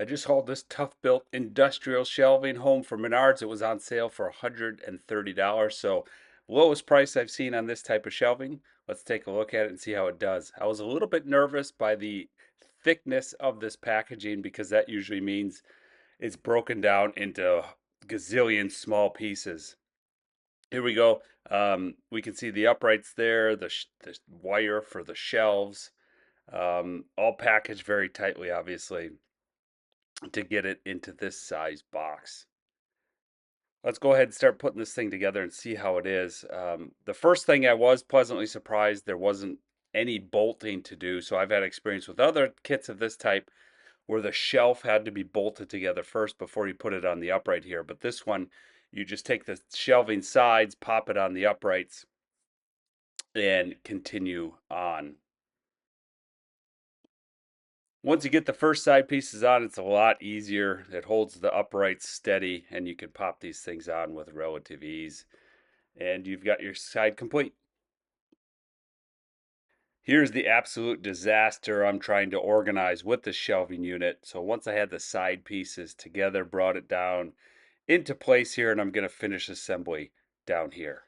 I just hauled this ToughBuilt industrial shelving home from Menards. It was on sale for $130. So lowest price I've seen on this type of shelving. Let's take a look at it and see how it does. I was a little bit nervous by the thickness of this packaging because that usually means it's broken down into gazillion small pieces. Here we go. We can see the uprights there, the wire for the shelves, all packaged very tightly, obviously, to get it into this size box. Let's go ahead and start putting this thing together and see how it is. The first thing I was pleasantly surprised there wasn't any bolting to do. So I've had experience with other kits of this type where the shelf had to be bolted together first before you put it on the upright here. But this one, you just take the shelving sides, pop it on the uprights, and continue on. Once you get the first side pieces on, it's a lot easier. It holds the uprights steady, and you can pop these things on with relative ease. And you've got your side complete. Here's the absolute disaster I'm trying to organize with the shelving unit. So once I had the side pieces together, brought it down into place here, and I'm going to finish assembly down here.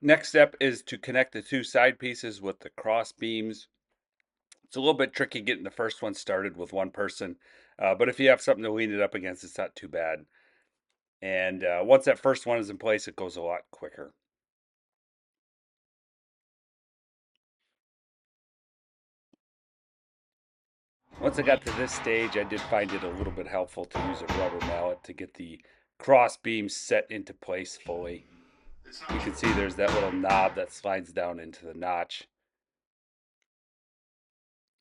Next step is to connect the two side pieces with the cross beams. It's a little bit tricky getting the first one started with one person, but if you have something to lean it up against, it's not too bad. And once that first one is in place, it goes a lot quicker. Once I got to this stage, I did find it a little bit helpful to use a rubber mallet to get the cross beams set into place fully. You can see there's that little knob that slides down into the notch.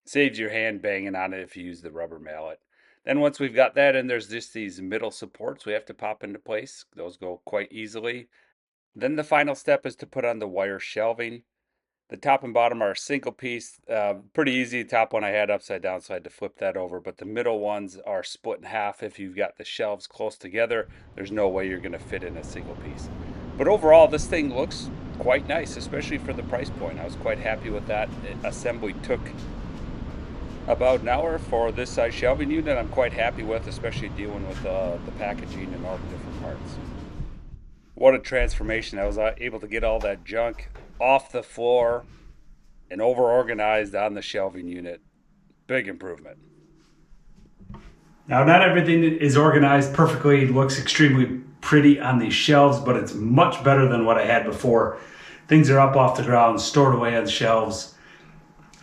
Saves your hand banging on it if you use the rubber mallet. Then once we've got that in, there's just these middle supports we have to pop into place. Those go quite easily. Then the final step is to put on the wire shelving. The top and bottom are a single piece, pretty easy. The top one I had upside down, so I had to flip that over. But the middle ones are split in half. If you've got the shelves close together, there's no way you're going to fit in a single piece. But overall, this thing looks quite nice, especially for the price point. I was quite happy with that. Assembly took about an hour for this size shelving unit. I'm quite happy with, especially dealing with the packaging and all the different parts. What a transformation. I was able to get all that junk off the floor and over organized on the shelving unit. Big improvement. Now, not everything is organized perfectly. It looks extremely pretty on these shelves, but it's much better than what I had before. Things are up off the ground, stored away on the shelves.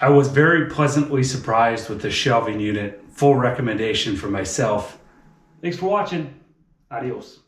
I was very pleasantly surprised with the shelving unit. Full recommendation for myself. Thanks for watching. Adios.